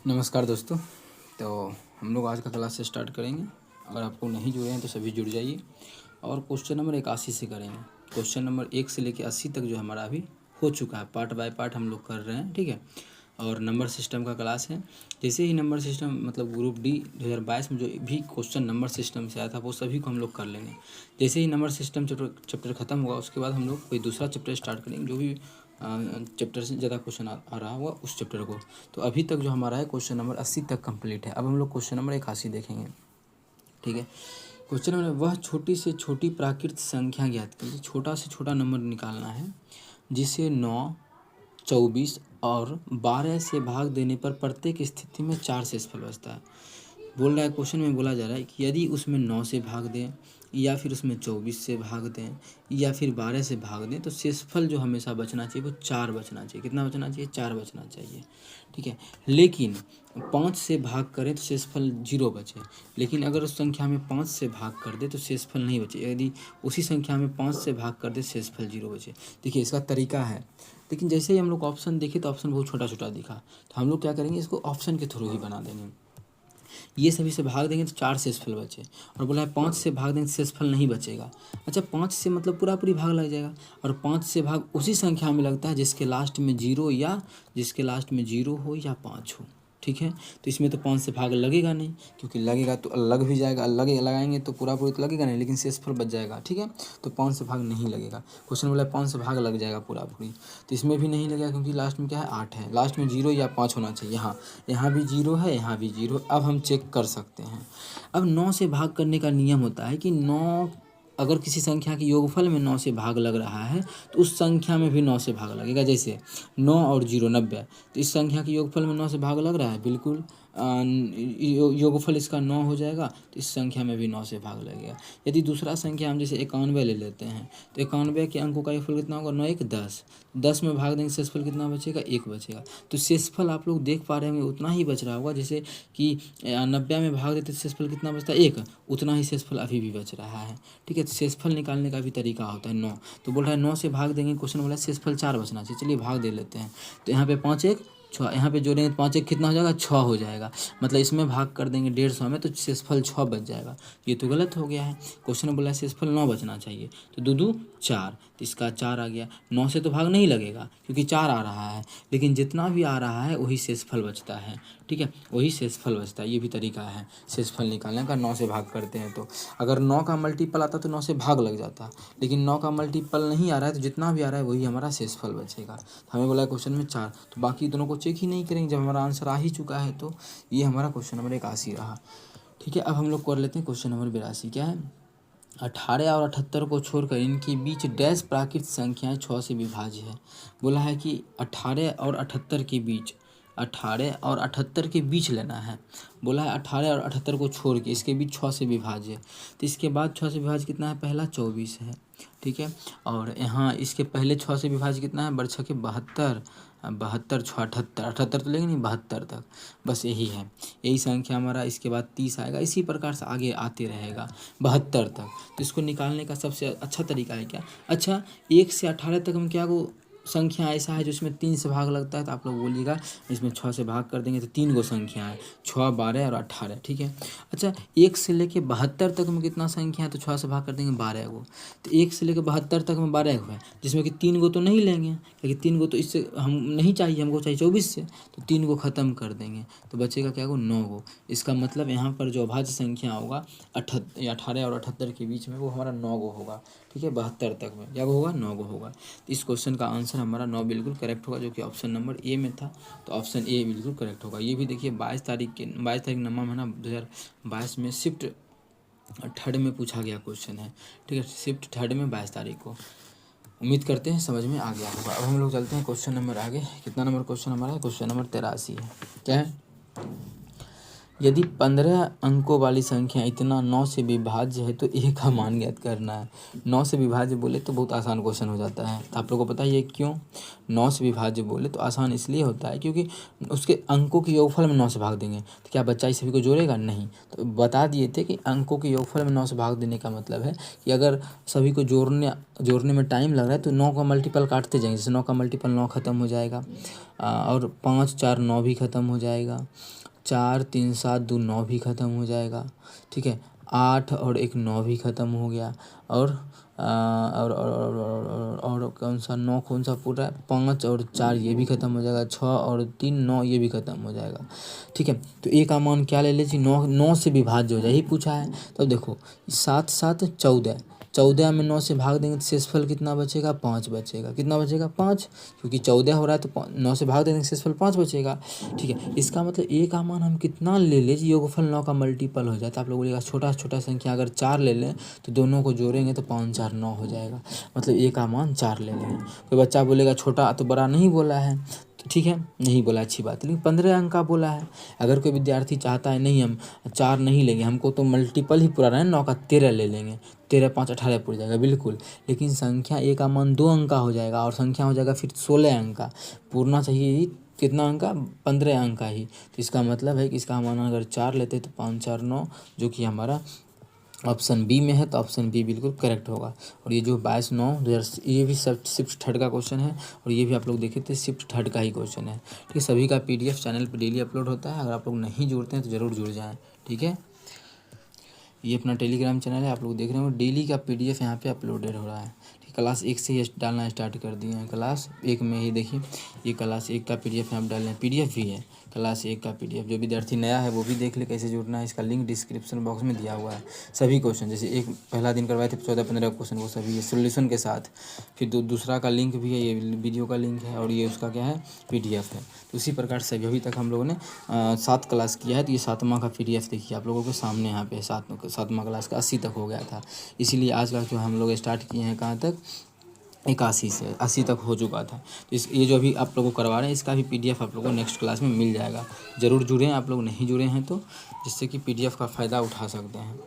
नमस्कार दोस्तों। तो हम लोग आज का क्लास से स्टार्ट करेंगे। अगर आपको नहीं जुड़े हैं तो सभी जुड़ जाइए और क्वेश्चन नंबर 81 से करेंगे। क्वेश्चन नंबर 1 से लेकर 80 तक जो हमारा अभी हो चुका है, पार्ट बाय पार्ट हम लोग कर रहे हैं, ठीक है। और नंबर सिस्टम का क्लास है। जैसे ही नंबर सिस्टम मतलब ग्रुप डी 2022 में जो भी क्वेश्चन नंबर सिस्टम से आया था वो सभी को हम लोग कर लेंगे। जैसे ही नंबर सिस्टम चैप्टर ख़त्म होगा उसके बाद हम लोग कोई दूसरा चैप्टर स्टार्ट करेंगे, जो भी चैप्टर से ज़्यादा क्वेश्चन आ रहा होगा उस चैप्टर को। तो अभी तक जो हमारा है क्वेश्चन नंबर 80 तक कंप्लीट है। अब हम लोग क्वेश्चन नंबर 81 देखेंगे, ठीक है। क्वेश्चन नंबर, वह छोटी से छोटी प्राकृत संख्या ज्ञात कीजिए। छोटा से छोटा नंबर निकालना है जिसे 9, 24 और 12 से भाग देने पर प्रत्येक स्थिति में 4 से शेषफल बचता है। बोल रहा है, क्वेश्चन में बोला जा रहा है कि यदि उसमें 9 से भाग दें या फिर उसमें 24 से भाग दें या फिर 12 से भाग दें तो शेषफल जो हमेशा बचना चाहिए वो 4 बचना चाहिए। कितना बचना चाहिए? 4 बचना चाहिए, ठीक है। लेकिन 5 से भाग करें तो शेषफल 0 बचे। लेकिन अगर उस संख्या में 5 से भाग कर दे तो शेषफल नहीं बचे। यदि उसी संख्या में 5 से भाग कर दे शेषफल 0 बचे। देखिए इसका तरीका है। लेकिन जैसे ही हम लोग ऑप्शन देखे तो ऑप्शन बहुत छोटा छोटा दिखा, तो हम लोग क्या करेंगे, इसको ऑप्शन के थ्रू ही बना देंगे। ये सभी से भाग देंगे तो 4 शेषफल बचे, और बोला है 5 से भाग देंगे तो शेषफल नहीं बचेगा। अच्छा, 5 से मतलब पूरा पूरी भाग लग जाएगा, और 5 से भाग उसी संख्या में लगता है जिसके लास्ट में 0 हो या 5 हो, ठीक है। तो इसमें तो 5 से भाग लगेगा नहीं, क्योंकि लगेगा तो लग भी जाएगा, लगाएंगे तो पूरा पूरी तो लगेगा नहीं, लेकिन शेषफल बच जाएगा, ठीक है। तो 5 से भाग नहीं लगेगा। क्वेश्चन बोला 5 से भाग लग जाएगा पूरा पूरी, तो इसमें भी नहीं लगेगा क्योंकि लास्ट में क्या है, 8 है। लास्ट में 0 या 5 होना चाहिए। यहाँ भी 0 है, यहाँ भी 0। अब हम चेक कर सकते हैं। अब 9 से भाग करने का नियम होता है कि 9, अगर किसी संख्या के योगफल में 9 से भाग लग रहा है तो उस संख्या में भी 9 से भाग लगेगा। जैसे 9 और 0 90, तो इस संख्या के योगफल में 9 से भाग लग रहा है, बिल्कुल योगफल इसका 9 हो जाएगा, तो इस संख्या में भी 9 से भाग लगेगा। यदि दूसरा संख्या हम जैसे 91 ले लेते हैं तो 91 के अंकों का योगफल कितना होगा? 9 1 10। 10 में भाग देंगे शेषफल कितना बचेगा? 1 बचेगा। तो शेषफल आप लोग देख पा रहे होंगे उतना ही बच रहा होगा, जैसे कि 90 में भाग देते शेषफल कितना बचता है? 1। उतना ही शेषफल अभी भी बच रहा है, ठीक है। तो शेषफल निकालने का भी तरीका होता है 9। तो बोल रहा है 9 से भाग देंगे, क्वेश्चन बोला है शेषफल 4 बचना चाहिए। चलिए भाग दे लेते हैं। तो यहाँ पे 5 1 6, यहाँ पे जोड़ेंगे 5 1 कितना हो जाएगा? 6 हो जाएगा। मतलब इसमें भाग कर देंगे 150 में तो शेषफल 6 बच जाएगा। ये तो गलत हो गया है। क्वेश्चन में बोला है शेषफल 9 बचना चाहिए, तो 2 2 4, तो इसका 4 आ गया। 9 से तो भाग नहीं लगेगा क्योंकि 4 आ रहा है, लेकिन जितना भी आ रहा है वही शेषफल बचता है, ठीक है। वही शेषफल बचता है। ये भी तरीका है शेषफल निकालने का। 9 से भाग करते हैं तो अगर 9 का मल्टीपल आता तो 9 से भाग लग जाता, लेकिन 9 का मल्टीपल नहीं आ रहा है तो जितना भी आ रहा है वही हमारा शेषफल बचेगा। तो हमें बोला है क्वेश्चन में 4, तो बाकी दोनों को चेक ही नहीं करेंगे। जब हमारा आंसर आ ही चुका है तो ये हमारा क्वेश्चन नंबर 81 रहा, ठीक है। अब हम लोग कर लेते हैं क्वेश्चन नंबर 82। क्या है? 18 और 78 को छोड़कर इनके बीच डैश प्राकृत संख्याएं 6 से विभाज्य है। बोला है कि 18 और 78 के बीच, 18 और 78 के बीच लेना है। बोला है 18 और 78 को छोड़ के इसके बीच 6 से विभाज्य है। तो इसके बाद 6 से विभाज्य कितना है? पहला 24 है, ठीक है। और यहाँ इसके पहले 6 से विभाज्य कितना है? बरछा के 72, 72 6 78, 78 तो लेंगे नहीं, 72 तक, बस यही है। यही संख्या हमारा। इसके बाद 30 आएगा, इसी प्रकार से आगे आते रहेगा 72 तक। तो इसको निकालने का सबसे अच्छा तरीका है क्या? अच्छा, 1 से 18 तक हम क्या को संख्या ऐसा है जो इसमें 3 से भाग लगता है, तो आप लोग बोलिएगा इसमें 6 से भाग कर देंगे तो 3 गो संख्या है, 6 12 और 18, ठीक है। अच्छा, 1 से लेके 72 तक में कितना संख्या है? तो 6 से भाग कर देंगे 12 गो। तो 1 से लेकर 72 तक में 12 गो है, जिसमें कि 3 गो तो नहीं लेंगे, क्योंकि 3 गो तो इससे हम नहीं चाहिए, हमको चाहिए 24 से, तो 3 गो ख़त्म कर देंगे तो बचेगा क्या गो? 9 गो। इसका मतलब यहाँ पर जो अभाज्य संख्या होगा 18 और 78 के बीच में वो हमारा 9 गो होगा, ठीक है। 72 तक में क्या होगा? 9 गो होगा। तो इस क्वेश्चन का आंसर हमारा 9 बिल्कुल करेक्ट होगा, जो कि ऑप्शन नंबर ए में था। तो ऑप्शन ए बिल्कुल करेक्ट होगा। ये भी देखिए 22 तारीख नवंबर महीना 2022 में शिफ्ट थर्ड में पूछा गया क्वेश्चन है, ठीक है। शिफ्ट थर्ड में 22 तारीख को। उम्मीद करते हैं समझ में आ गया होगा। अब हम लोग चलते हैं क्वेश्चन नंबर आगे। कितना नंबर क्वेश्चन हमारा है? क्वेश्चन नंबर 83 है। क्या है? यदि 15 अंकों वाली संख्या इतना 9 से विभाज्य है तो ए का मान ज्ञात करना है। 9 से विभाज्य बोले तो बहुत आसान क्वेश्चन हो जाता है। तो आप लोगों को पता ही है क्यों 9 से विभाज्य बोले तो आसान इसलिए होता है क्योंकि उसके अंकों के योगफल में 9 से भाग देंगे तो क्या बच्चा इस सभी को जोड़ेगा? नहीं। तो बता दिए थे कि अंकों के योगफल में 9 से भाग देने का मतलब है कि अगर सभी को जोड़ने में टाइम लग रहा है तो 9 का मल्टीपल काटते जाएंगे। जैसे 9 का मल्टीपल 9 खत्म हो जाएगा और 5 4 9 भी खत्म हो जाएगा, 4 3 7 2 9 भी ख़त्म हो जाएगा, ठीक है। 8 और 1 9 भी ख़त्म हो गया और कौन सा 9 कौन सा पूरा 5 और 4 ये भी ख़त्म हो जाएगा, 6 और 3 9 ये भी ख़त्म हो जाएगा, ठीक है। तो ए का मान क्या ले लीजिए 9 से विभाज्य हो जाए, यही पूछा है। तो देखो 7 7 14, 14 में 9 से भाग देंगे तो शेषफल कितना बचेगा? 5 बचेगा। कितना बचेगा? 5, क्योंकि 14 हो रहा है तो 9 से भाग देंगे तो शेषफल 5 बचेगा, ठीक है। इसका मतलब ए का मान हम कितना ले लें? योगफल 9 का मल्टीपल हो जाए तो आप लोग बोलिएगा छोटा छोटा संख्या अगर 4 ले लें तो दोनों को जोड़ेंगे तो 5 4 9 हो जाएगा, मतलब ए का मान 4 ले लेंगे। कोई बच्चा बोलेगा छोटा तो बड़ा नहीं बोला है, तो ठीक है नहीं बोला, अच्छी बात है, लेकिन 15 अंक का बोला है। अगर कोई विद्यार्थी चाहता है नहीं हम 4 नहीं लेंगे, हमको तो मल्टीपल ही पूरा है 9 का 13 ले लेंगे, 13 5 18 पूरा जाएगा, बिल्कुल। लेकिन संख्या ए का मान 2 अंक का हो जाएगा और संख्या हो जाएगा फिर 16 अंक का, पूर्णा चाहिए ही कितना अंक का? 15 अंक का ही। तो इसका मतलब है कि इसका मान अगर 4 लेते तो 5 4 9, जो कि हमारा ऑप्शन बी में है, तो ऑप्शन बी बिल्कुल करेक्ट होगा। और ये जो 22 9 ये भी शिफ्ट थर्ड का क्वेश्चन है और ये भी आप लोग देखे थे शिफ्ट थर्ड का ही क्वेश्चन है, ठीक है। सभी का पीडीएफ चैनल पर डेली अपलोड होता है, अगर आप लोग नहीं जुड़ते हैं तो ज़रूर जुड़ जाएँ, ठीक है। ये अपना टेलीग्राम चैनल है, आप लोग देख रहे हो डेली का पीडीएफ यहाँ पे अपलोडेड हो रहा है, ठीक। क्लास 1 से ही डालना स्टार्ट कर दिए हैं, क्लास 1 में ही देखिए ये क्लास 1 का पीडीएफ यहाँ डाल रहे हैं, पीडीएफ भी है क्लास 1 का पीडीएफ। जो विद्यार्थी नया है वो भी देख ले कैसे जुड़ना है, इसका लिंक डिस्क्रिप्शन बॉक्स में दिया हुआ है। सभी क्वेश्चन जैसे एक पहला दिन करवाए थे 14-15 क्वेश्चन, वो सभी है सोल्यूशन के साथ। फिर दूसरा का लिंक भी है, ये वीडियो का लिंक है और ये उसका क्या है पीडीएफ है। तो उसी प्रकार से अभी तक हम लोगों ने 7 क्लास किया है, तो ये 7वां का पीडीएफ देखिए आप लोगों के सामने यहाँ पे 7वां क्लास का 80 तक हो गया था। इसीलिए आज का जो हम लोग स्टार्ट किए हैं कहाँ तक 81 से 80 तक हो चुका था। तो ये जो अभी आप लोगों को करवा रहे हैं इसका भी पीडीएफ आप लोगों को नेक्स्ट क्लास में मिल जाएगा। ज़रूर जुड़ें, आप लोग नहीं जुड़े हैं तो, जिससे कि पीडीएफ का फ़ायदा उठा सकते हैं।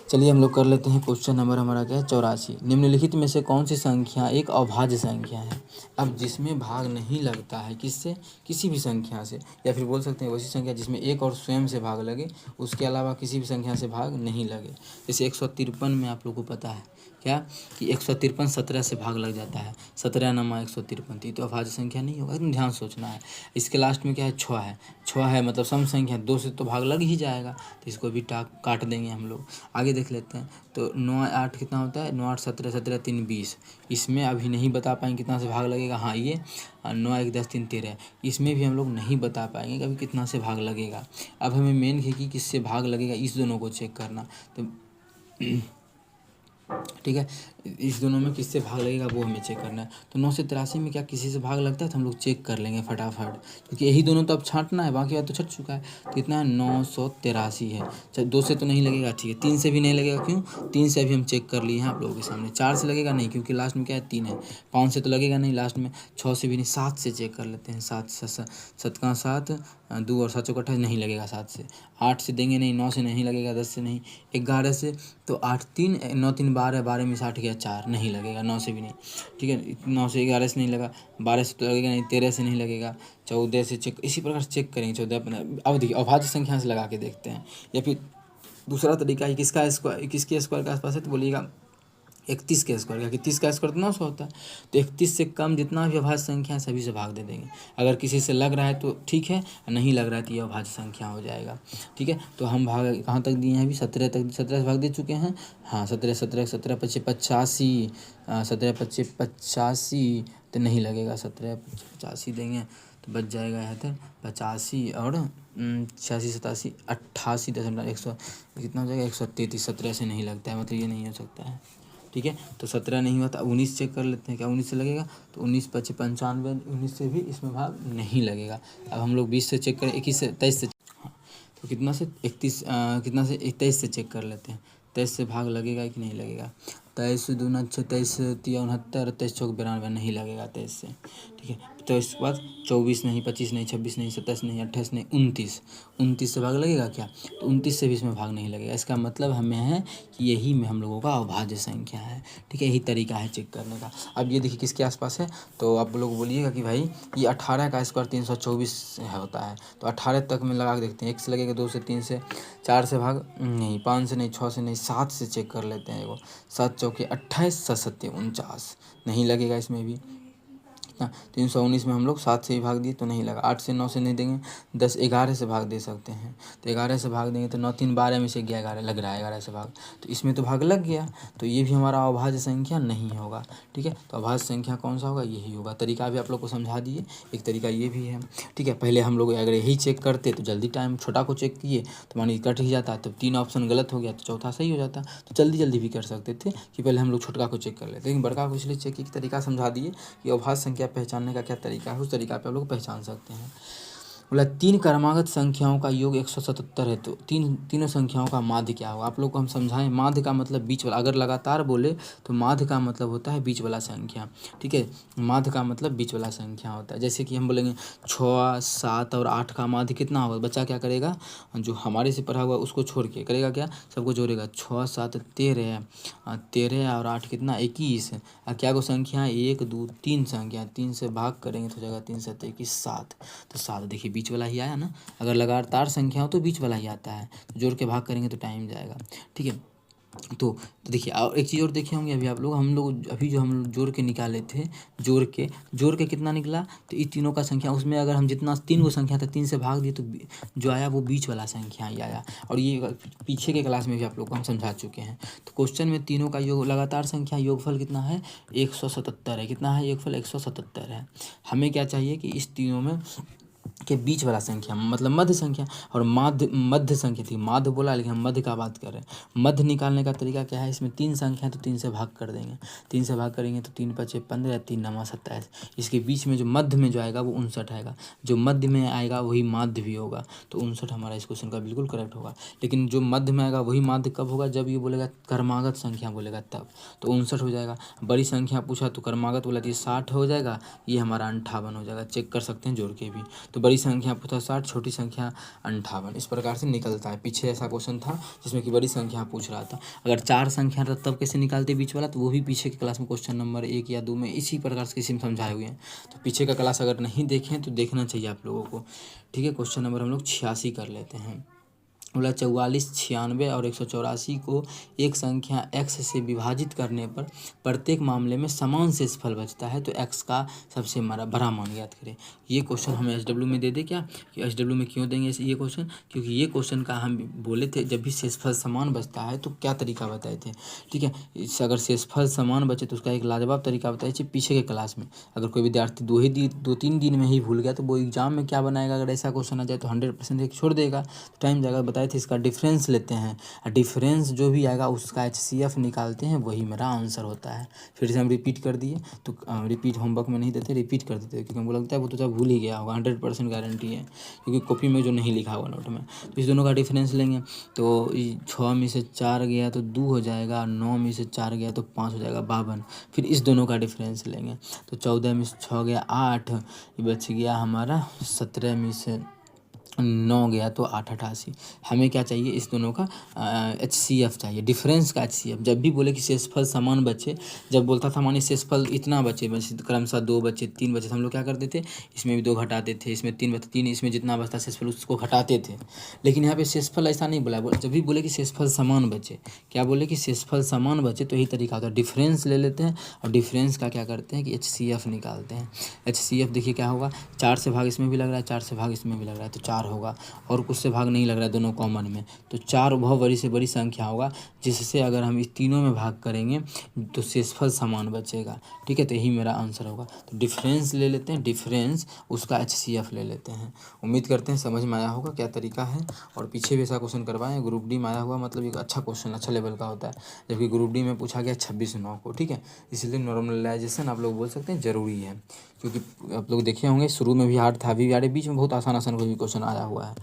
चलिए हम लोग कर लेते हैं क्वेश्चन नंबर हमारा क्या है 84। निम्नलिखित में से कौन सी संख्या एक अभाज्य संख्या है? अब जिसमें भाग नहीं लगता है किससे? किसी भी संख्या से, या फिर बोल सकते हैं वैसी संख्या जिसमें एक और स्वयं से भाग लगे, उसके अलावा किसी भी संख्या से भाग नहीं लगे। जैसे 153 में आप लोग को पता है क्या कि 153 17 से भाग लग जाता है, 17 नमा 153, तो अभाज्य संख्या नहीं होगा, एकदम ध्यान सोचना है। इसके लास्ट में क्या है 6 है, 6 है मतलब सम संख्या 2 से तो भाग लग ही जाएगा, तो इसको भी काट देंगे हम लोग। आगे देख लेते हैं, तो 9 8 कितना होता है? 9 8 17 17 3 20। इसमें अभी नहीं बता पाएंगे कितना से भाग लगेगा, हाँ ये 9 1 10 3 13, इसमें भी हम लोग नहीं बता पाएंगे कि अभी कितना से भाग लगेगा। अब हमें मेन है कि किससे भाग लगेगा, इस दोनों को चेक करना। तो ठीक है, इस दोनों में किससे भाग लगेगा वो हमें चेक करना है। तो 9 से 83 में क्या किसी से भाग लगता है? तो हम लोग चेक कर लेंगे फटाफट, क्योंकि यही दोनों तो अब छांटना है, बाकी बात तो छट चुका है। तो कितना है 983 है। 2 से तो नहीं लगेगा, ठीक है। 3 से भी नहीं लगेगा, क्यों? 3 से अभी हम चेक कर लिए हैं आप लोगों के सामने। 4 से लगेगा नहीं, क्योंकि लास्ट में क्या है 3 है। 5 से तो लगेगा नहीं लास्ट में, 6 से भी नहीं। 7 से चेक कर लेते हैं, 7 7 का 7 2 और 7 चौक 28 नहीं लगेगा 7 से। 8 से देंगे नहीं, 9 से नहीं लगेगा, 10 से नहीं, 11 से तो 8 3 9 3 12, 12 में 60 गया 4 नहीं लगेगा, 9 से भी नहीं, ठीक है। 9 से 11 से नहीं लगा, 12 से तो लगेगा नहीं, 13 से नहीं लगेगा, 14 से चेक, इसी प्रकार चेक करेंगे 14 15। अब देखिए अभाज्य संख्या से लगा के देखते हैं, या फिर दूसरा तरीका है किसका स्क्वायर, किसके स्क्वायर के आसपास है, तो बोलिएगा 31 के स्क्वायर का, कि 30 का स्क्वायर तो 900 होता है। तो 31 से कम जितना भी अभाज्य संख्या है सभी से भाग दे देंगे। अगर किसी से लग रहा है तो ठीक है, नहीं लग रहा है तो ये अभाज्य संख्या हो जाएगा, ठीक है। तो हम भाग कहाँ तक दिए हैं अभी? 17 तक, 17 से भाग दे चुके हैं, हाँ 17 17 17 25 85, 17 25 85 तो नहीं लगेगा, 17 85 देंगे तो बच जाएगा यहाँ तक 85 और 86 87 88 दशमलव 100 कितना हो जाएगा 133। 17 से नहीं लगता है, मतलब ये नहीं हो सकता है, ठीक है। तो 17 नहीं हुआ तो 19 चेक कर लेते हैं, क्या 19 से लगेगा? तो 19 25 95, 19 से भी इसमें भाग नहीं लगेगा। अब हम लोग 20 से चेक करें, 21 से 23 से, हाँ तो कितना से 31 कितना से 23 से चेक कर लेते हैं, 23 से भाग लगेगा कि नहीं लगेगा। 23 दूना 6, 23 तिया 69, 23 चौक 92 नहीं लगेगा 23 से, ठीक है। तो इसके बाद 24 नहीं, 25 नहीं, 26 नहीं, 27 नहीं, 28 नहीं, 29 से भाग लगेगा क्या? तो 29 से भी इसमें भाग नहीं लगेगा। इसका मतलब हमें है कि यही में हम लोगों का अभाज्य संख्या है, ठीक है। यही तरीका है चेक करने का। अब ये देखिए किसके आसपास है, तो आप लोग बोलिएगा कि भाई ये 18 का स्क्वायर 324 होता है, तो 18 तक में लगा के देखते हैं। 1 से लगेगा, 2 से, 3 से, 4 से भाग नहीं, 5 से नहीं, 6 से नहीं, 7 से चेक कर लेते हैं। वो 7 चौके 28, 7 सत्ते 49 नहीं लगेगा इसमें भी। कितना 319 में हम लोग 7 से ही भाग दिए तो नहीं लगा। 8 से 9 से नहीं देंगे, 10 11 से भाग दे सकते हैं, तो 11 से भाग देंगे तो 9 3 12 में से 11 लग रहा है, 11 से भाग, तो इसमें तो भाग लग गया, तो ये भी हमारा अभाज्य संख्या नहीं होगा, ठीक है। तो अभाज्य संख्या कौन सा होगा, यही होगा। तरीका भी आप लोग को समझा दिए, एक तरीका ये भी है, ठीक है। पहले हम लोग अगर यही चेक करते तो जल्दी टाइम छोटा को चेक किए तो मानिए कट ही जाता, तब 3 ऑप्शन गलत हो गया तो चौथा सही हो जाता, तो जल्दी जल्दी भी कर सकते थे कि पहले हम लोग छोटका को चेक कर लेते। लेकिन बड़का को इसलिए चेक की तरीका समझा दिए कि अभाज्य संख्या पहचानने का क्या तरीका है, उस तरीका पे आप लोग पहचान सकते हैं। बोला 3 क्रमागत संख्याओं का योग 177 है, तो तीनों संख्याओं का माध्य क्या होगा, आप लोग को हम समझाएं। माध्य का मतलब बीच वाला, अगर लगातार बोले तो माध्य का मतलब होता है बीच वाला संख्या, ठीक है। माध्य का मतलब बीच वाला संख्या होता है। जैसे कि हम बोलेंगे 6, 7 और 8 का माध्य कितना होगा, बच्चा क्या करेगा, जो हमारे से पढ़ा हुआ उसको छोड़ के करेगा क्या, सबको जोड़ेगा। 6 7 13, 13 और 8 कितना 21, और क्या को संख्या 1 2 3 संख्या, 3 से भाग करेंगे तो हो जाएगा 3 7 21 7, तो 7 देखिए बीच वाला ही आया ना। अगर लगातार संख्या हो तो बीच वाला ही आता है, तो जोड़ के भाग करेंगे तो टाइम जाएगा, ठीक है। तो देखिए और एक चीज़ और देखे होंगे अभी आप लोग, हम लोग अभी जो हम लोग जोड़ के निकाले थे, जोड़ के कितना निकला, तो इस तीनों का संख्या, उसमें अगर हम जितना 3 को संख्या था 3 से भाग दिए तो जो आया वो बीच वाला संख्या ही आया। और ये पीछे के क्लास में भी आप लोग को हम समझा चुके हैं। तो क्वेश्चन में तीनों का योग लगातार संख्या योगफल कितना है, 177 है। कितना है योगफल, 177 है। हमें क्या चाहिए कि इस तीनों में के बीच वाला संख्या मतलब मध्य संख्या, और मध्य संख्या थी, माध्य बोला लेकिन हम मध्य का बात कर रहे हैं। मध्य निकालने का तरीका क्या है, इसमें 3 संख्या है तो 3 से भाग कर देंगे, 3 से भाग करेंगे तो 3 5 15, 3 9 27। इसके बीच में जो मध्य में जो आएगा वो 59 आएगा, जो मध्य में आएगा वही माध्य भी होगा, तो 59 हमारा इस क्वेश्चन का बिल्कुल करेक्ट होगा। लेकिन जो मध्य में आएगा वही माध्य कब होगा, जब ये बोलेगा क्रमागत संख्या बोलेगा तब, तो 59 हो जाएगा। बड़ी संख्या पूछा तो क्रमागत बोला तो 60 हो जाएगा, ये हमारा 58 हो जाएगा। चेक कर सकते हैं जोड़ के भी। तो बड़ी संख्या पूछा 60, छोटी संख्या 58, इस प्रकार से निकलता है। पीछे ऐसा क्वेश्चन था जिसमें कि बड़ी संख्या पूछ रहा था। अगर 4 संख्या था तब कैसे निकालते बीच वाला, तो वो भी पीछे के क्लास में क्वेश्चन नंबर 1 या 2 में इसी प्रकार से किसी में समझाए हुए हैं। तो पीछे का क्लास अगर नहीं देखें तो देखना चाहिए आप लोगों को, ठीक है। क्वेश्चन नंबर हम लोग 86 कर लेते हैं। बोला 44, 96 और 184 को एक संख्या x से विभाजित करने पर प्रत्येक मामले में समान शेषफल बचता है, तो x का सबसे बड़ा मान ज्ञात करें। ये क्वेश्चन हमें SW में दे दे क्या, कि SW में क्यों देंगे ये क्वेश्चन, क्योंकि ये क्वेश्चन का हम बोले थे जब भी शेषफल समान बचता है तो क्या तरीका बताए थे, ठीक है। अगर शेषफल समान बचे तो उसका एक लाजवाब तरीका बताए थे पीछे के क्लास में। अगर कोई विद्यार्थी 2-3 दिन में ही भूल गया तो वो एग्जाम में क्या बनाएगा, अगर ऐसा क्वेश्चन आ जाए तो 100% एक छोड़ देगा, तो टाइम जाएगा। बताए थे इसका डिफरेंस लेते हैं, और डिफरेंस जो भी आएगा उसका HCF निकालते हैं, वही मेरा आंसर होता है। फिर से हम रिपीट कर दिए, तो रिपीट होमवर्क में नहीं देते, रिपीट कर देते क्योंकि हमको लगता है वो तो जब भूल ही गया होगा, 100% गारंटी है क्योंकि कॉपी में जो नहीं लिखा हुआ नोट में। तो इस दोनों का डिफरेंस लेंगे, तो 6 में से 4 गया तो 2 हो जाएगा, 9 में से 4 गया तो 5 हो जाएगा, 52। फिर इस दोनों का डिफरेंस लेंगे, तो 14 में से 6 गया 8, ये बच गया हमारा 17 में से 9 गया तो 8 88। हमें क्या चाहिए, इस दोनों का HCF चाहिए, डिफरेंस का HCF। जब भी बोले कि शेषफल समान बचे, जब बोलता था मानिए शेषफल इतना बचे, क्रमशः 2 बचे 3 बचे, तो हम लोग क्या करते थे, इसमें भी 2 घटाते थे, इसमें 3 बचे 3, इसमें जितना बचता शेषफल उसको घटाते थे। लेकिन यहाँ पे शेषफल ऐसा नहीं बोला, जब भी बोले कि शेषफल समान बचे, क्या बोले कि शेषफल समान बचे, तो यही तरीका होता है, डिफरेंस ले लेते हैं और डिफरेंस का क्या करते हैं कि HCF निकालते हैं। HCF देखिए क्या होगा, 4 से भाग इसमें भी लग रहा है, 4 से भाग इसमें भी लग रहा है, तो 4 होगा, और कुछ से भाग नहीं लग रहा है दोनों कॉमन में, तो 4 बहुत बड़ी से बड़ी संख्या होगा, जिससे अगर हम इस तीनों में भाग करेंगे तो शेषफल समान बचेगा, ठीक है। तो यही मेरा आंसर होगा। तो डिफरेंस ले लेते हैं, डिफरेंस उसका HCF ले लेते हैं। उम्मीद करते हैं समझ में आया होगा क्या तरीका है, और पीछे भी ऐसा क्वेश्चन करवाएं। ग्रुप डी में आया हुआ मतलब एक अच्छा क्वेश्चन, अच्छा लेवल का होता है, जबकि ग्रुप डी में पूछा गया 26/9 को, ठीक है। इसलिए नॉर्मलाइजेशन आप लोग बोल सकते हैं ज़रूरी है। क्योंकि आप लोग देखे होंगे शुरू में भी हार्ड था, अभी भी हार्ड है, बीच में बहुत आसान आसान कोई भी क्वेश्चन आया हुआ है।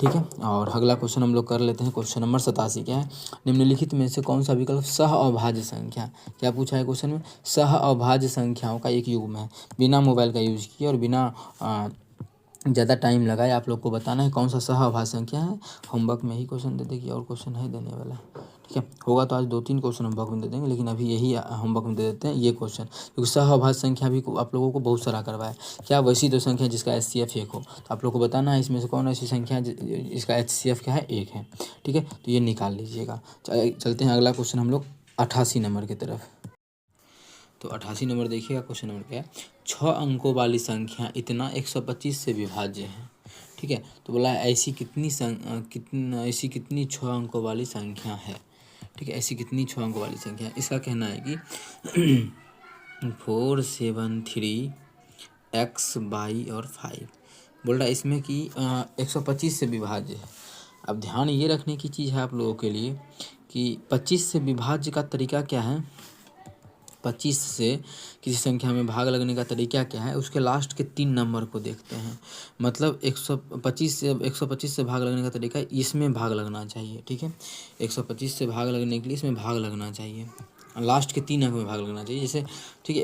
ठीक है, और अगला क्वेश्चन हम लोग कर लेते हैं। क्वेश्चन नंबर 87 क्या है, निम्नलिखित में से कौन सा विकल्प सह अभाज्य संख्या, क्या पूछा है क्वेश्चन में, सह अभाज्य संख्याओं का एक युग्म है, बिना मोबाइल का यूज किए और बिना ज़्यादा टाइम लगाए आप लोग को बताना है कौन सा सह अभाज्य संख्या है। होमवर्क में ही क्वेश्चन दे देगी, और क्वेश्चन है देने वाला। ठीक है, होगा तो आज 2-3 क्वेश्चन होमवर्क में दे देंगे, लेकिन अभी यही होमवर्क में दे देते हैं ये क्वेश्चन, क्योंकि सह अभाज्य संख्या भी आप लोगों को बहुत सारा करवाए। क्या वैसी दो संख्या जिसका HCF 1 हो, तो आप लोग को बताना है इसमें से कौन ऐसी संख्या है जिसका HCF क्या है, 1 है। ठीक है, तो ये निकाल लीजिएगा। चलते हैं अगला क्वेश्चन हम लोग 88 नंबर की तरफ। तो 88 नंबर देखिएगा, क्वेश्चन नंबर क्या है, 6 अंकों वाली संख्या इतना 125 से विभाज्य है। ठीक है, तो बोला है ऐसी कितनी 6 अंकों वाली संख्या है। ठीक है, ऐसी कितनी 6 अंकों वाली संख्या है। इसका कहना है कि 473 x y और 5 बोल रहा है इसमें कि 125 से विभाज्य है। अब ध्यान ये रखने की चीज़ है आप लोगों के लिए कि 25 से विभाज्य का तरीका क्या है, 25 से किसी संख्या में भाग लगने का तरीका क्या है, उसके लास्ट के 3 नंबर को देखते हैं। मतलब 125 से भाग लगने का तरीका इसमें भाग लगना चाहिए। ठीक है, 125 से भाग लगने के लिए इसमें भाग लगना चाहिए, लास्ट के 3 अंक में भाग लगना चाहिए। जैसे ठीक है,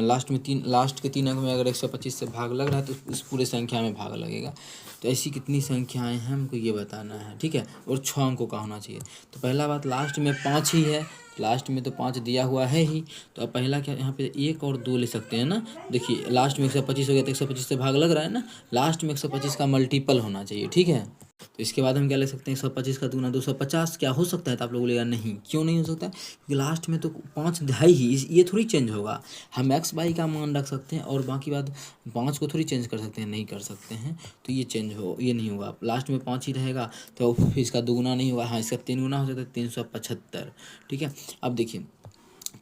लास्ट के 3 अंक में अगर 125 से भाग लग रहा है तो उस पूरे संख्या में भाग लगेगा। तो ऐसी कितनी संख्याएं हैं हमको ये बताना है। ठीक है, और 6 अंकों का होना चाहिए। तो पहला बात, लास्ट में 5 ही है, लास्ट में तो 5 दिया हुआ है ही, तो अब पहला क्या यहाँ पे 1 और 2 ले सकते हैं ना। देखिए लास्ट में 125 हो गया तो 125 से भाग लग रहा है ना, लास्ट में 125 का मल्टीपल होना चाहिए। ठीक है, तो इसके बाद हम क्या ले सकते हैं, 125 का दूना 250 क्या हो सकता है, तो आप लोग बोलेगा नहीं, क्यों नहीं हो सकता, क्योंकि लास्ट में तो 5 है ही, ये थोड़ी चेंज होगा। हम एक्स वाई का मान रख सकते हैं और बाकी बात 5 को थोड़ी चेंज कर सकते हैं, नहीं कर सकते हैं, तो ये नहीं होगा। लास्ट में 5 ही रहेगा तो फिर इसका दुगुना नहीं होगा, हाँ इसका 3 गुना हो सकता है, 375। ठीक है, अब देखिए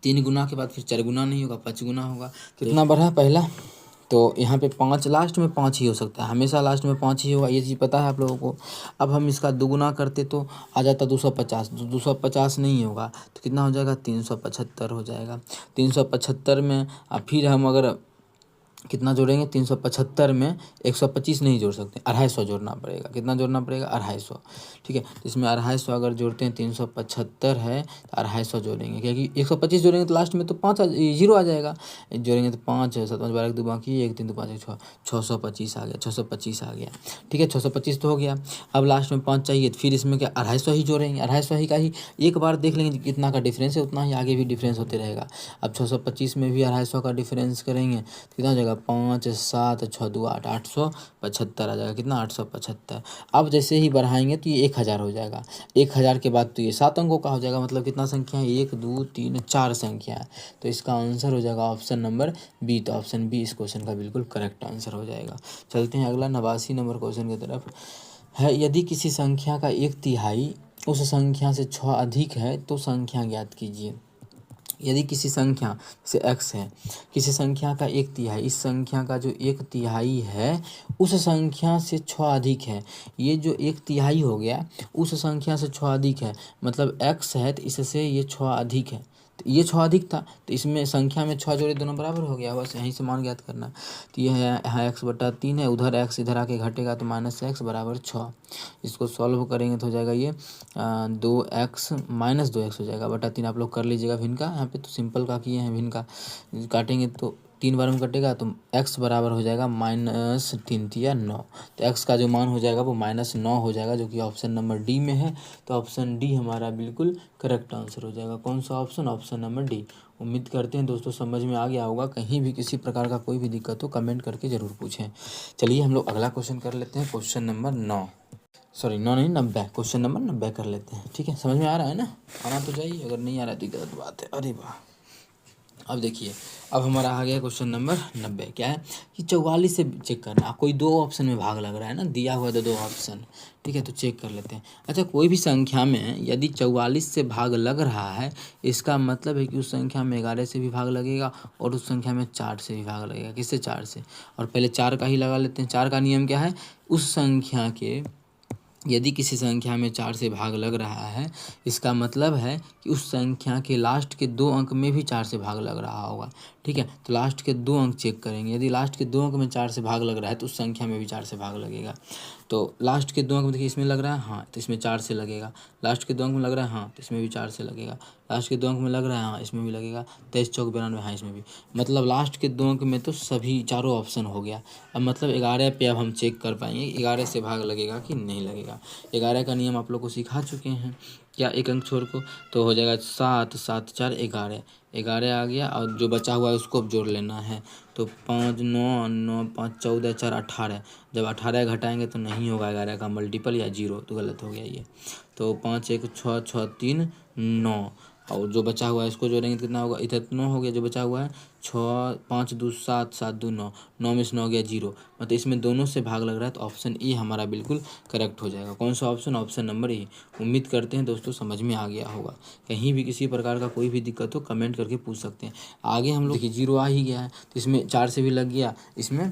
3 गुना के बाद फिर 4 गुना नहीं होगा, 5 गुना होगा। कितना बढ़ा पहला, तो यहाँ पे 5, लास्ट में 5 ही हो सकता है, हमेशा लास्ट में 5 ही होगा, ये चीज़ पता है आप लोगों को। अब हम इसका दुगुना करते तो आ जाता 250, 250 नहीं होगा तो कितना हो जाएगा, 375 हो जाएगा। 375 में फिर हम अगर कितना जोड़ेंगे, 375 में 125 नहीं जोड़ सकते, 250 जोड़ना पड़ेगा। कितना जोड़ना पड़ेगा, 250। ठीक है, तो इसमें 250 अगर जोड़ते हैं, 375 है तो 250 जोड़ेंगे, क्योंकि 125 जोड़ेंगे तो लास्ट में तो 5 जीरो आ जाएगा। जोड़ेंगे तो 5 7 5 12 2 बाकी 1 3 2 5 6 625 आ गया, 625 आ गया। ठीक है, 625 तो हो गया। अब लास्ट में 5 चाहिए तो फिर इसमें क्या 250 ही जोड़ेंगे, 250 ही का ही एक बार देख लेंगे कितना का डिफरेंस है, उतना ही आगे भी डिफरेंस होते रहेगा। अब 625 में भी 250 का डिफरेंस करेंगे तो कितना हो जाएगा, 5 7 6 2 8 875 आ जाएगा। कितना, 875। अब जैसे ही बढ़ाएंगे तो ये 1000 हो जाएगा। 1000 के बाद तो ये 7 अंकों का हो जाएगा, मतलब कितना संख्या है, 1 2 3 4 संख्या है। तो इसका आंसर हो जाएगा ऑप्शन नंबर बी। तो ऑप्शन बी इस क्वेश्चन का बिल्कुल करेक्ट आंसर हो जाएगा। चलते हैं अगला 89 नंबर क्वेश्चन की तरफ है, यदि किसी संख्या का 1/3 उस संख्या से 6 अधिक है तो संख्या ज्ञात कीजिए। यदि किसी संख्या जैसे x है, किसी संख्या का 1/3, इस संख्या का जो 1/3 है उस संख्या से 6 अधिक है, ये जो 1/3 हो गया उस संख्या से 6 अधिक है, मतलब x है तो इससे ये 6 अधिक है, तो ये 6 अधिक था तो इसमें संख्या में 6 जोड़े दोनों बराबर हो गया, बस यहीं से मान ज्ञात करना। तो ये है यहाँ x/3 है, उधर x इधर आके घटेगा तो -x बराबर 6। इसको सॉल्व करेंगे तो हो जाएगा ये 2x -2x हो जाएगा बटा 3। आप लोग कर लीजिएगा भिन्न का, यहाँ पे तो सिंपल का किए हैं, भिन्न का काटेंगे तो 3 बार में कटेगा तो x बराबर हो जाएगा -3 या 9। तो x का जो मान हो जाएगा वो -9 हो जाएगा, जो कि ऑप्शन नंबर डी में है। तो ऑप्शन डी हमारा बिल्कुल करेक्ट आंसर हो जाएगा। कौन सा ऑप्शन, ऑप्शन नंबर डी। उम्मीद करते हैं दोस्तों समझ में आ गया होगा। कहीं भी किसी प्रकार का कोई भी दिक्कत हो कमेंट करके ज़रूर पूछें। चलिए हम लोग अगला क्वेश्चन कर लेते हैं, क्वेश्चन नंबर 9 नहीं 90, क्वेश्चन नंबर 90 कर लेते हैं। ठीक है, समझ में आ रहा है ना, आना तो चाहिए, अगर नहीं आ रहा है तो गलत बात है। अरे वाह, अब देखिए अब हमारा आ गया क्वेश्चन नंबर 90। क्या है कि 44 से चेक करना, कोई 2 ऑप्शन में भाग लग रहा है ना, दिया हुआ 2 ऑप्शन। ठीक है, तो चेक कर लेते हैं। अच्छा, कोई भी संख्या में यदि 44 से भाग लग रहा है, इसका मतलब है कि उस संख्या में 11 से भी भाग लगेगा और उस संख्या में 4 से भी भाग लगेगा। किससे, 4 से। और पहले 4 का ही लगा लेते हैं। 4 का नियम क्या है, उस संख्या के यदि किसी संख्या में 4 से भाग लग रहा है, इसका मतलब है कि उस संख्या के लास्ट के 2 अंक में भी 4 से भाग लग रहा होगा। ठीक है, तो लास्ट के 2 अंक चेक करेंगे। यदि लास्ट के 2 अंक में 4 से भाग लग रहा है तो उस संख्या में भी 4 से भाग लगेगा। तो लास्ट के 2 अंक में देखिए इसमें लग रहा है, हाँ, तो इसमें 4 से लगेगा। लास्ट के 2 अंक में लग रहा है, हाँ, तो इसमें भी 4 से लगेगा। लास्ट के 2 अंक में लग रहा है, हाँ, इसमें भी लगेगा। 23 चौक 92, हाँ, इसमें भी। मतलब लास्ट के 2 अंक में तो सभी चारों ऑप्शन हो गया। अब मतलब 11 पे अब हम चेक कर पाएंगे 11 से भाग लगेगा कि नहीं लगेगा। 11 का नियम आप लोग को सिखा चुके हैं, क्या एक अंक छोड़ को, तो हो जाएगा 7 7 4 11। 11 आ गया और जो बचा हुआ है उसको अब जोड़ लेना है। तो 5 9 9 5 14 4 18। जब 18 घटाएंगे तो नहीं होगा 11 का मल्टीपल या जीरो, तो गलत हो गया ये। तो 5 1 6 6 3 9, और जो बचा हुआ है इसको जोड़ेंगे तो कितना होगा, इधर 9 हो गया जो बचा हुआ है। 6 5 2 7 7 2 9, 9 में से 9 गया जीरो, मतलब इसमें दोनों से भाग लग रहा है। तो ऑप्शन ए हमारा बिल्कुल करेक्ट हो जाएगा। कौन सा ऑप्शन, ऑप्शन नंबर ए। उम्मीद करते हैं दोस्तों समझ में आ गया होगा। कहीं भी किसी प्रकार का कोई भी दिक्कत हो कमेंट करके पूछ सकते हैं। आगे हम लोग देखिए जीरो आ ही गया है, तो इसमें 4 से भी लग गया, इसमें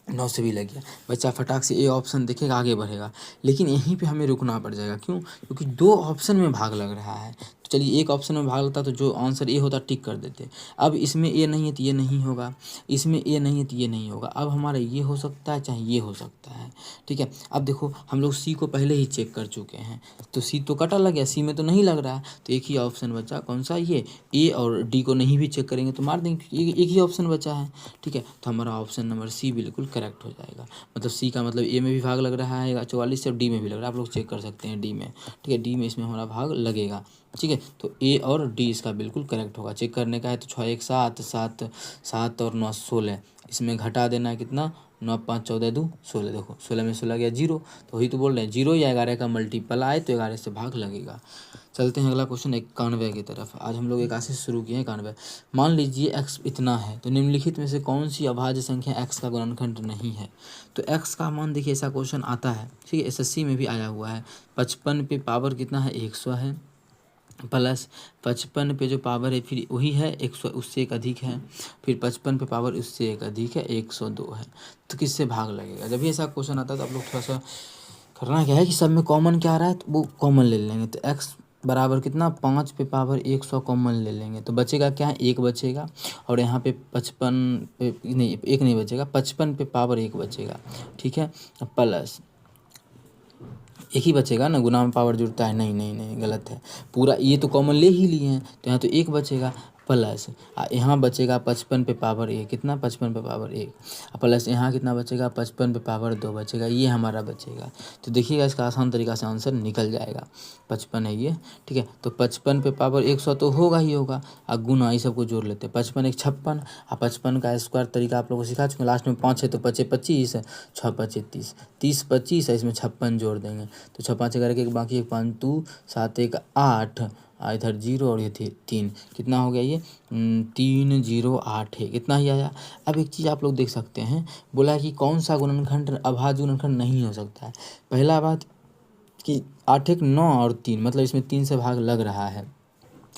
9 से भी लग गया। बच्चा फटाक से ए ऑप्शन देखेगा, आगे बढ़ेगा। लेकिन यहीं पे हमें रुकना पड़ जाएगा, क्यों, क्योंकि 2 ऑप्शन में भाग लग रहा है। तो चलिए एक ऑप्शन में भाग लगता तो जो आंसर ए होता टिक कर देते। अब इसमें ए नहीं है तो ये नहीं होगा, इसमें ए नहीं है तो ये नहीं होगा। अब हमारा ये हो सकता है चाहे ये हो सकता है। ठीक है, अब देखो हम लोग सी को पहले ही चेक कर चुके हैं, तो सी तो कटा लग गया, सी में तो नहीं लग रहा है। तो एक ही ऑप्शन बचा, कौन सा, ये। ए और डी को नहीं भी चेक करेंगे तो मार देंगे, एक ही ऑप्शन बचा है। ठीक है, तो हमारा ऑप्शन नंबर सी बिल्कुल करेक्ट हो जाएगा। मतलब सी का मतलब ए में भी भाग लग रहा है 44 से, और डी में भी लग रहा है, आप लोग चेक कर सकते हैं डी में। ठीक है, डी में इसमें हमारा भाग लगेगा। ठीक है, तो ए और डी इसका बिल्कुल करेक्ट होगा। चेक करने का है तो 6 1 7 7 7 और 9 16, इसमें घटा देना है कितना, 9 5 14 2 16। देखो 16 में 16 गया जीरो, तो वही तो बोल रहे हैं, जीरो या 11 का मल्टीपल आए तो 11 से भाग लगेगा। चलते हैं अगला क्वेश्चन 91 की तरफ। आज हम लोग 81 से शुरू किए हैं, 91। मान लीजिए x इतना है, तो निम्नलिखित में से कौन सी अभाज्य संख्या x का गुणनखंड नहीं है। तो x का मान देखिए, ऐसा क्वेश्चन आता है, ठीक है, एसएससी में भी आया हुआ है। 55 पे पावर कितना है, 100 है, प्लस 55 पे जो पावर है फिर वही है 100, उससे एक अधिक है, फिर 55 पे पावर उससे एक अधिक है, 102 है। तो किससे भाग लगेगा। जब भी ऐसा क्वेश्चन आता है तो आप लोग थोड़ा सा करना क्या है कि सब में कॉमन क्या आ रहा है तो वो कॉमन ले लेंगे। तो x बराबर कितना, 5 पे पावर 100 कॉमन ले लेंगे, तो बचेगा क्या है, 1 बचेगा। और यहाँ पे 55 पे नहीं, 1 नहीं बचेगा, 55 पे पावर 1 बचेगा। ठीक है, प्लस एक ही बचेगा ना, गुना में पावर जुड़ता है, नहीं नहीं नहीं गलत है, पूरा ये तो कॉमन ले ही लिए हैं, तो यहाँ तो 1 बचेगा, प्लस यहाँ बचेगा 55 पे पावर 1, कितना, 55 पे पावर 1, प्लस यहाँ कितना बचेगा, 55 पे पावर 2 बचेगा, ये हमारा बचेगा। तो देखिएगा इसका आसान तरीका से आंसर निकल जाएगा। 55 है ये, ठीक है, तो 55 पे पावर 100 तो होगा ही होगा, और गुना ये सबको जोड़ लेते हैं, 55 1 56, और 55 का स्क्वायर तरीका आप लोगों को सिखा चुके हैं। लास्ट में 5 है तो 5 25, 6 5 30, 30 25 है, इसमें 56 जोड़ देंगे, तो 6 5 11 के बाकी 1 5 2 7 1 8, इधर 0 और ये 3, कितना हो गया ये, 3 0 8 है, कितना ही आया। अब एक चीज़ आप लोग देख सकते हैं, बोला है कि कौन सा गुणनखंड अभाज्य गुणनखंड नहीं हो सकता है। पहला बात कि 8 1 9 और 3, मतलब इसमें 3 से भाग लग रहा है,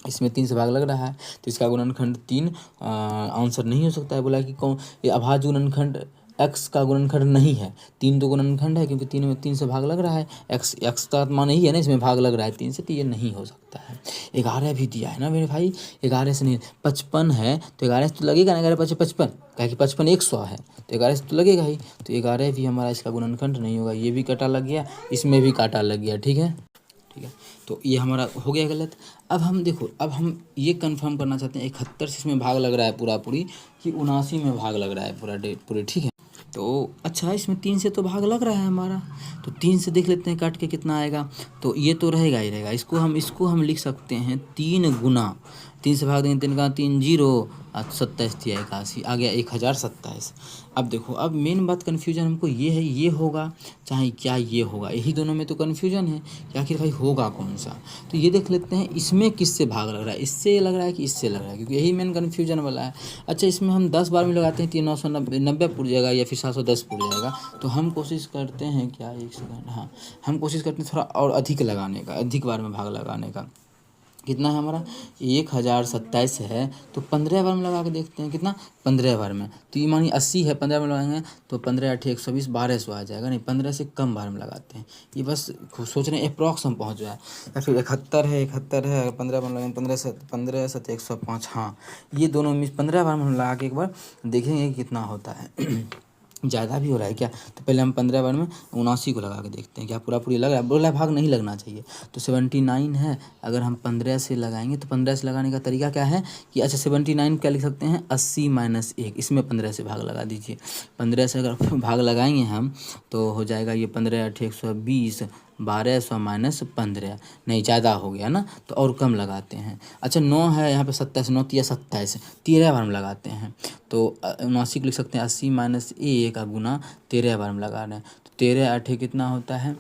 इसमें 3 से भाग लग रहा है, तो इसका गुणनखंड 3 आंसर नहीं हो सकता है। बोला कि कौन, ये अभाज्य गुणनखंड x का गुणनखंड नहीं है। 3 तो गुणनखंड है, क्योंकि 3 में 3 से भाग लग रहा है, x का मान नहीं है ना, इसमें भाग लग रहा है 3 से, तो ये नहीं हो सकता है। 11 भी दिया है ना मेरे भाई, 11 से नहीं, 55 है तो 11 से तो लगेगा ना, 11 5 55, क्या कि 55 100 है, तो 11 से तो लगेगा ही, तो 11 भी हमारा इसका गुणनखंड नहीं होगा। ये भी काटा लग गया, इसमें भी काटा लग गया, ठीक है, ठीक है, तो ये हमारा हो गया गलत। अब हम देखो, अब हम ये कंफर्म करना चाहते हैं 71 से इसमें भाग लग रहा है पूरा पूरी, कि 79 में भाग लग रहा है पूरे, ठीक है। तो अच्छा, इसमें 3 से तो भाग लग रहा है हमारा, तो 3 से देख लेते हैं काट के कितना आएगा। तो ये तो रहेगा ही रहेगा, इसको हम लिख सकते हैं 3 गुना, 3 से भाग देंगे, 3 का 3 0, 27 दिया 81, आ गया 1027। अब देखो, अब मेन बात कन्फ्यूजन हमको ये है, ये होगा चाहे क्या ये होगा, यही दोनों में तो कन्फ्यूजन है कि आखिर भाई होगा कौन सा। तो ये देख लेते हैं इसमें किससे भाग लग रहा है, इससे लग रहा है कि इससे लग रहा है, क्योंकि यही मेन कन्फ्यूजन वाला है। अच्छा, इसमें हम 10 बार में लगाते हैं 990 पुर जाएगा या फिर 710 पुर जाएगा, तो हम कोशिश करते हैं क्या, 1 सेकंड, हाँ, हम कोशिश करते हैं थोड़ा और अधिक लगाने का, अधिक बार में भाग लगाने का। कितना है हमारा 1027 है, तो 15 बार में लगा के देखते हैं कितना 15 बार में। तो ये मानिए 80 है, 15 में लगाएंगे तो 15 8 120 1200 आ जाएगा, नहीं 15 से कम बार में लगाते हैं। ये बस सोच रहे हैं अप्रॉक्स हम पहुँच जाए। या फिर 71 है 15 बार में लगाएंगे 15 7 105। हाँ, ये दोनों में 15 बार में हम लगा के एक बार देखेंगे कि कितना होता है। ज़्यादा भी हो रहा है क्या, तो पहले हम 15 बार में 79 को लगा के देखते हैं क्या पूरा पूरी लग रहा है। बोला भाग नहीं लगना चाहिए, तो 79 है। अगर हम 15 से लगाएंगे तो 15 से लगाने का तरीका क्या है कि अच्छा 79 क्या लिख सकते हैं 80 - 1, इसमें 15 से भाग लगा दीजिए। 15 से अगर भाग लगाएंगे हम तो हो जाएगा ये 15 8 120 1200 - 15, नहीं ज़्यादा हो गया ना, तो और कम लगाते हैं। अच्छा 9 है यहाँ पे 27, 9 तिया 27, 13 बार में लगाते हैं। तो 79 को लिख सकते हैं 80 - 1 का गुना 13 बार में लगा रहे हैं, तो 13 8 कितना होता है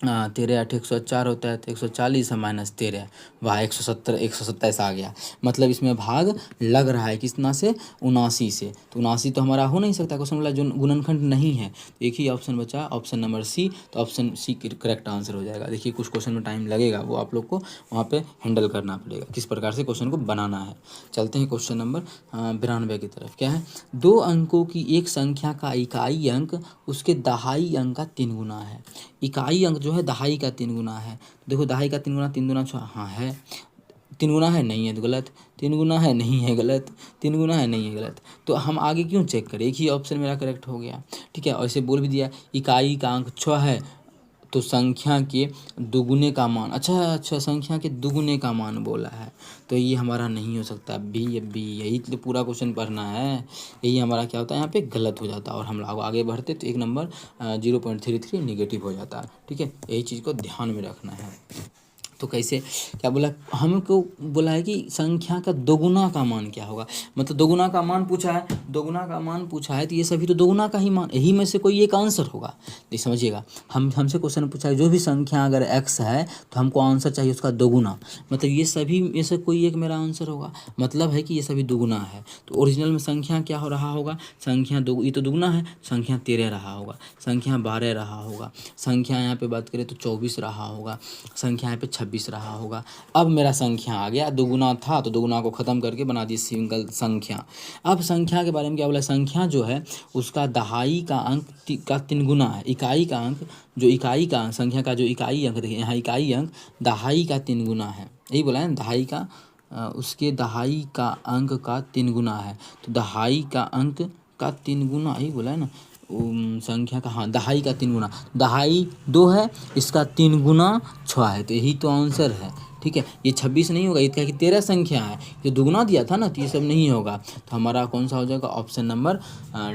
13 8 104 होता है, तो 140 है -13, वाह 170 127 आ गया। मतलब इसमें भाग लग रहा है कितना से 79 से, तो 79 तो हमारा हो नहीं सकता, क्वेश्चन वाला जो गुणनखंड नहीं है। एक ही ऑप्शन बचा, ऑप्शन नंबर सी, तो ऑप्शन सी करेक्ट आंसर हो जाएगा। देखिए कुछ क्वेश्चन में टाइम लगेगा, वो आप लोग को वहाँ पे हैंडल करना पड़ेगा किस प्रकार से क्वेश्चन को बनाना है। चलते हैं क्वेश्चन नंबर 92 की तरफ। क्या है, 2 अंकों की एक संख्या का इकाई अंक उसके दहाई अंक का 3 गुना है। इकाई अंक जो है दहाई का 3 गुना है। देखो दहाई का 3 गुना 3 दूना 6, हाँ है। 3 गुना है, नहीं है तो गलत। 3 गुना है, नहीं है गलत। 3 गुना है, नहीं है गलत। तो हम आगे क्यों चेक करें, एक ही ऑप्शन मेरा करेक्ट हो गया। ठीक है, और ऐसे बोल भी दिया इकाई का अंक 6 है तो संख्या के दुगुने का मान, अच्छा संख्या के दुगुने का मान बोला है, तो ये हमारा नहीं हो सकता। बी, यही तो पूरा क्वेश्चन पढ़ना है। यही हमारा क्या होता है यहाँ पे गलत हो जाता है, और हम लोग आगे बढ़ते तो 1 नंबर 0.33 निगेटिव हो जाता है। ठीक है, यही चीज़ को ध्यान में रखना है। तो कैसे, क्या बोला हमको, बोला है कि संख्या का दोगुना का मान क्या होगा, मतलब दोगुना का मान पूछा है, दोगुना का मान पूछा है तो ये सभी तो दोगुना का ही मान, यही में से कोई एक आंसर होगा। ये समझिएगा, हमसे क्वेश्चन पूछा है जो भी संख्या अगर x है तो हमको आंसर चाहिए उसका दोगुना, मतलब ये सभी में से कोई एक मेरा आंसर होगा, मतलब है कि ये सभी दोगुना है। तो ओरिजिनल में संख्या क्या हो रहा होगा, संख्या दो, ये तो दुगुना है, संख्या 13 रहा होगा, संख्या 12 रहा होगा, संख्या यहाँ पे बात करें तो 24 रहा होगा, संख्या यहाँ पे 26 रहा होगा। अब मेरा संख्या आ गया, दुगुना था तो दुगुना को ख़त्म करके बना दी सिंगल संख्या। अब संख्या के बारे में क्या बोला, संख्या जो है उसका दहाई का अंक का 3 गुना है। इकाई का अंक, जो इकाई का संख्या का जो इकाई अंक, देखिए यहाँ इकाई अंक दहाई का 3 गुना है, यही बोला है दहाई का, उसके दहाई का अंक का 3 गुना है। तो दहाई का अंक का 3 गुना, यही बोला है ना संख्या का, हाँ दहाई का 3 गुना, दहाई 2 है, इसका 3 गुना 6 है, तो यही तो आंसर है। ठीक है, ये 26 नहीं होगा, इसका कि 13 संख्या है, ये दुगुना दिया था ना, तो ये सब नहीं होगा। तो हमारा कौन सा हो जाएगा, ऑप्शन नंबर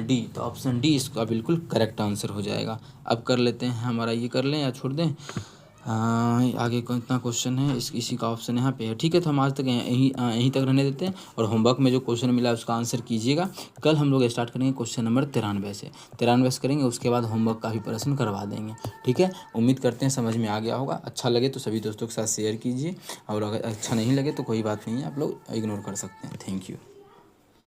डी। तो ऑप्शन डी इसका बिल्कुल करेक्ट आंसर हो जाएगा। अब कर लेते हैं हमारा, ये कर लें या छोड़ दें, आगे कितना क्वेश्चन है इसी का ऑप्शन यहाँ पे है। ठीक है, तो हम आज तक यहीं तक रहने देते हैं, और होमवर्क में जो क्वेश्चन मिला है उसका आंसर कीजिएगा। कल हम लोग स्टार्ट करेंगे क्वेश्चन नंबर 93 से, 93 से करेंगे, उसके बाद होमवर्क का भी प्रश्न करवा देंगे। ठीक है, उम्मीद करते हैं समझ में आ गया होगा। अच्छा लगे तो सभी दोस्तों के साथ शेयर कीजिए, और अगर अच्छा नहीं लगे तो कोई बात नहीं है, आप लोग इग्नोर कर सकते हैं। Thank you.